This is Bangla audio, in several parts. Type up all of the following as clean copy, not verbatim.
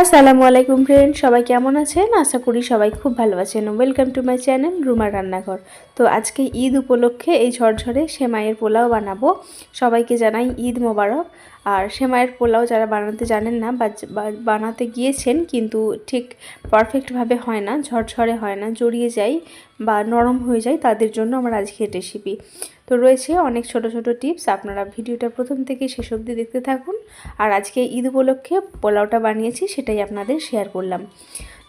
আসসালামু আলাইকুম ফ্রেন্ড, সবাই কেমন আছেন? আশা করি সবাই খুব ভালো আছেন। ওয়েলকাম টু মাই চ্যানেল রুমার রান্নাঘর। তো আজকে ঈদ উপলক্ষে এই ঝরঝরে সেমাইয়ের পোলাও বানাবো। সবাইকে জানাই ঈদ মোবারক। আর সেমাইয়ের পোলাও যারা বানাতে জানেন না বা বানাতে গিয়েছেন কিন্তু ঠিক পারফেক্টভাবে হয় না, ঝরঝরে হয় না, জড়িয়ে যায় বা নরম হয়ে যায়, তাদের জন্য আমার আজকের রেসিপি। তো রয়েছে অনেক ছোট ছোট টিপস, আপনারা ভিডিওটা প্রথম থেকে শেষ অবধি দেখতে থাকুন। আর আজকে ঈদ উপলক্ষে পোলাওটা বানিয়েছি, সেটাই আপনাদের শেয়ার করলাম।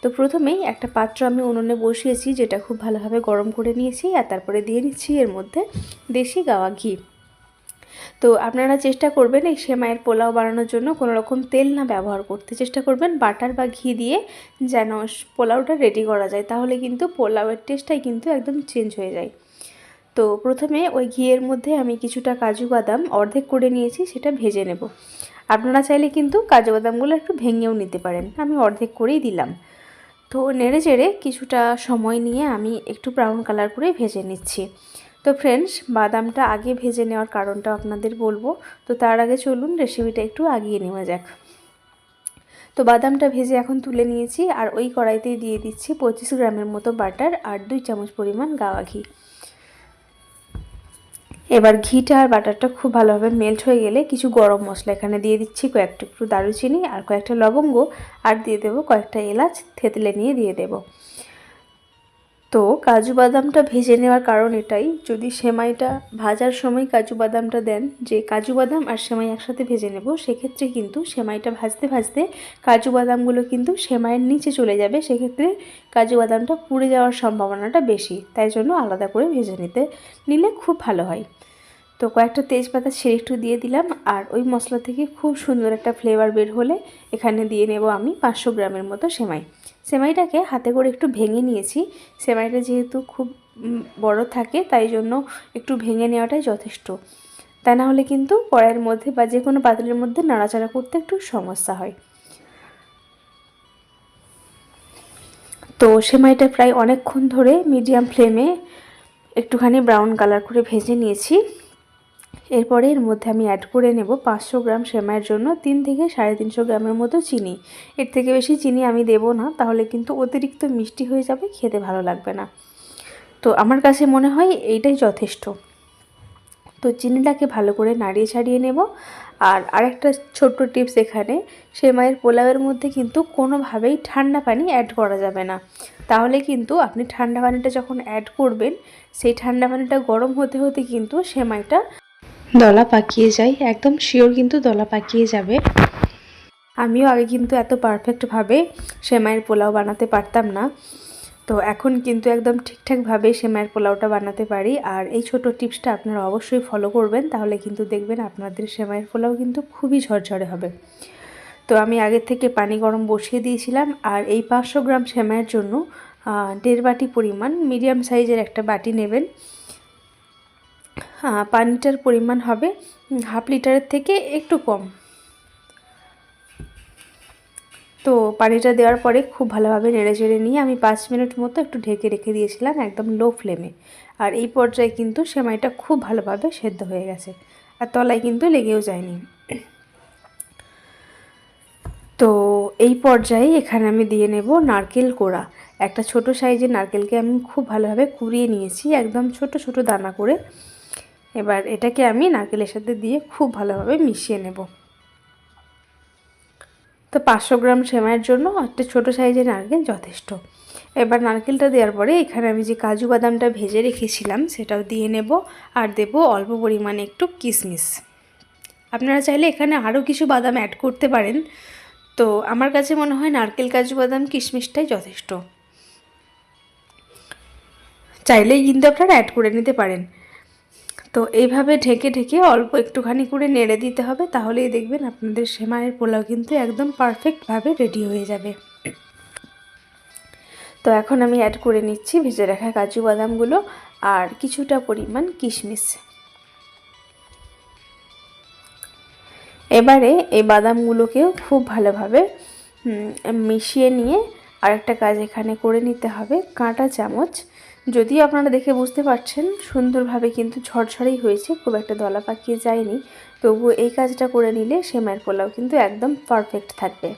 তো প্রথমেই একটা পাত্র আমি উনুনে বসিয়েছি, যেটা খুব ভালোভাবে গরম করে নিয়েছি। আর তারপরে দিয়ে নিচ্ছি এর মধ্যে দেশি গাওয়া ঘি। তো আপনারা চেষ্টা করবেন এই সেমাইয়ের পোলাও বানানোর জন্য কোনো রকম তেল না ব্যবহার করতে, চেষ্টা করবেন বাটার বা ঘি দিয়ে যেন পোলাওটা রেডি করা যায়, তাহলে কিন্তু পোলাওয়ের টেস্টটাই কিন্তু একদম চেঞ্জ হয়ে যায়। তো প্রথমে ওই ঘিয়ের মধ্যে আমি কিছুটা কাজু বাদাম অর্ধেক করে নিয়েছি, সেটা ভেজে নেব। আপনারা চাইলে কিন্তু কাজু বাদামগুলো একটু ভেঙেও নিতে পারেন, আমি অর্ধেক করেই দিলাম। তো নেড়ে চেড়ে কিছুটা সময় নিয়ে আমি একটু ব্রাউন কালার করে ভেজে নিচ্ছি। তো ফ্রেন্ডস, বাদামটা আগে ভেজে নেওয়ার কারণটা আপনাদের বলবো। তো তার আগে চলুন রেসিপিটা একটু আগিয়ে নেওয়া যাক। তো বাদামটা ভেজে এখন তুলে নিয়েছি, আর ওই কড়াইতেই দিয়ে দিচ্ছি 25 গ্রামের মতো বাটার আর 2 চামচ পরিমাণ গাওয়া ঘি। এবার ঘিটা আর বাটারটা খুব ভালোভাবে মেল্ট হয়ে গেলে কিছু গরম মশলা এখানে দিয়ে দিচ্ছি, কয়েকটা একটু দারুচিনি আর কয়েকটা লবঙ্গ, আর দিয়ে দেবো কয়েকটা এলাচ থেতলে নিয়ে দিয়ে দেব। তো কাজু বাদামটা ভেজে নেওয়ার কারণ এটাই, যদি সেমাইটা ভাজার সময় কাজু বাদামটা দেন, যে কাজু বাদাম আর সেমাই একসাথে ভেজে নেব, সেক্ষেত্রে কিন্তু সেমাইটা ভাজতে ভাজতে কাজু বাদামগুলো কিন্তু সেমাইয়ের নিচে চলে যাবে, সেক্ষেত্রে কাজু বাদামটা পুড়ে যাওয়ার সম্ভাবনাটা বেশি। তাই জন্য আলাদা করে ভেজে নিলে খুব ভালো হয়। তো কয়েকটা তেজপাতা ছেড়ে একটু দিয়ে দিলাম, আর ওই মশলা থেকে খুব সুন্দর একটা ফ্লেভার বের হলে এখানে দিয়ে নেব আমি 500 গ্রামের মতো সেমাই। সেমাইটাকে হাতে করে একটু ভেঙে নিয়েছি। সেমাইটা যেহেতু খুব বড় থাকে, তাই জন্য একটু ভেঙে নেওয়াটাই যথেষ্ট। তা না হলে কিন্তু কড়াইয়ের মধ্যে বা যে কোনো পাতিলের মধ্যে নাড়াচাড়া করতে একটু সমস্যা হয়। তো সেমাইটা প্রায় অনেকক্ষণ ধরে মিডিয়াম ফ্লেমে একটুখানি ব্রাউন কালার করে ভেজে নিয়েছি। এরপরে এর মধ্যে আমি অ্যাড করে নেব 500 গ্রাম সেমাইয়ের জন্য 3 থেকে 350 গ্রামের মতো চিনি। এর থেকে বেশি চিনি আমি দেব না, তাহলে কিন্তু অতিরিক্ত মিষ্টি হয়ে যাবে, খেতে ভালো লাগবে না। তো আমার কাছে মনে হয় এইটাই যথেষ্ট। তো চিনিটাকে ভালো করে নাড়িয়ে ছাড়িয়ে নেব। আর আরেকটা ছোট্ট টিপস এখানে, সেমাইয়ের পোলাওয়ের মধ্যে কিন্তু কোনোভাবেই ঠান্ডা পানি অ্যাড করা যাবে না। তাহলে কিন্তু আপনি ঠান্ডা পানিটা যখন অ্যাড করবেন, সেই ঠান্ডা পানিটা গরম হতে হতে কিন্তু সেমাইটা দলা পাকিয়ে যায়, একদম শিওর কিন্তু দলা পাকিয়ে যাবে। আমিও আগে কিন্তু এত পারফেক্টভাবে সেমাইয়ের পোলাও বানাতে পারতাম না। তো এখন কিন্তু একদম ঠিকঠাকভাবে সেমাইয়ের পোলাওটা বানাতে পারি। আর এই ছোট টিপসটা আপনারা অবশ্যই ফলো করবেন, তাহলে কিন্তু দেখবেন আপনাদের সেমাইয়ের পোলাও কিন্তু খুবই ঝরঝরে হবে। তো আমি আগের থেকে পানি গরম বসিয়ে দিয়েছিলাম, আর এই 500 গ্রাম সেমাইয়ের জন্য 1.5 বাটি পরিমাণ মিডিয়াম সাইজের একটা বাটি নেবেন। পানিটার পরিমাণ হবে হাফ লিটারের থেকে একটু কম। তো পানিটা দেওয়ার পরে খুব ভালোভাবে নেড়েচেড়ে নিয়ে আমি 5 মিনিট মতো একটু ঢেকে রেখে দিয়েছিলাম একদম লো ফ্লেমে। আর এই পর্যায়ে কিন্তু সেমাইটা খুব ভালোভাবে সেদ্ধ হয়ে গেছে, আর তলায় কিন্তু লেগেও যায়নি। তো এই পর্যায়ে এখানে আমি দিয়ে নেব নারকেল কোড়া। একটা ছোট সাইজের নারকেলকে আমি খুব ভালোভাবে কুড়িয়ে নিয়েছি, একদম ছোট ছোট দানা করে। এবার এটাকে আমি নারকেলের সাথে দিয়ে খুব ভালোভাবে মিশিয়ে নেব। তো 500 গ্রাম সেমাইয়ের জন্য একটা ছোটো সাইজের নারকেল যথেষ্ট। এবার নারকেলটা দেওয়ার পরে এখানে আমি যে কাজু বাদামটা ভেজে রেখেছিলাম সেটাও দিয়ে নেব, আর দেব অল্প পরিমাণে একটু কিশমিশ। আপনারা চাইলে এখানে আরও কিছু বাদাম অ্যাড করতে পারেন, তো আমার কাছে মনে হয় নারকেল কাজু বাদাম কিশমিশটাই যথেষ্ট। চাইলেই কিন্তু আপনারা অ্যাড করে নিতে পারেন। তো এইভাবে ঢেকে ঢেকে অল্প একটুখানি করে নেড়ে দিতে হবে, তাহলেই দেখবেন আপনাদের সেমাইয়ের পোলাও কিন্তু একদম পারফেক্টভাবে রেডি হয়ে যাবে। তো এখন আমি অ্যাড করে নিচ্ছি ভেজে রাখা কাজু বাদামগুলো আর কিছুটা পরিমাণ কিশমিশ। এবারে এই বাদামগুলোকেও খুব ভালোভাবে মিশিয়ে নিয়ে আরেকটা কাজ এখানে করে নিতে হবে। কাঁটা চামচ, যদিও আপনারা দেখে বুঝতে পারছেন সুন্দরভাবে কিন্তু ঝরঝরেই হয়েছে, খুব একটা দলা পাকিয়ে যায়নি, তবুও এই কাজটা করে নিলে সেমাইয়ের পোলাও কিন্তু একদম পারফেক্ট থাকবে।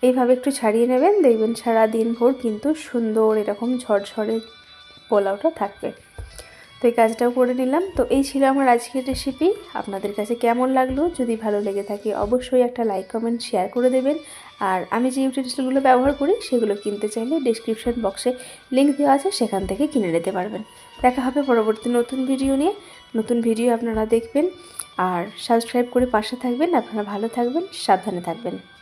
এইভাবে একটু ছাড়িয়ে নেবেন, দেখবেন সারা দিন ভোর কিন্তু সুন্দর এরকম ঝরঝরে পোলাওটা থাকবে। তো এই কাজটাও করে নিলাম। তো এই ছিল আমার আজকের রেসিপি। আপনাদের কাছে কেমন লাগলো? যদি ভালো লেগে থাকে অবশ্যই একটা লাইক কমেন্ট শেয়ার করে দেবেন। আর আমি যে ইউটেন্সিলগুলো ব্যবহার করি সেগুলো কিনতে চাইলে ডেসক্রিপশন বক্সে লিঙ্ক দেওয়া আছে, সেখান থেকে কিনে নিতে পারবেন। দেখা হবে পরবর্তী নতুন ভিডিও নিয়ে। নতুন ভিডিও আপনারা দেখবেন আর সাবস্ক্রাইব করে পাশে থাকবেন। আপনারা ভালো থাকবেন, সাবধানে থাকবেন।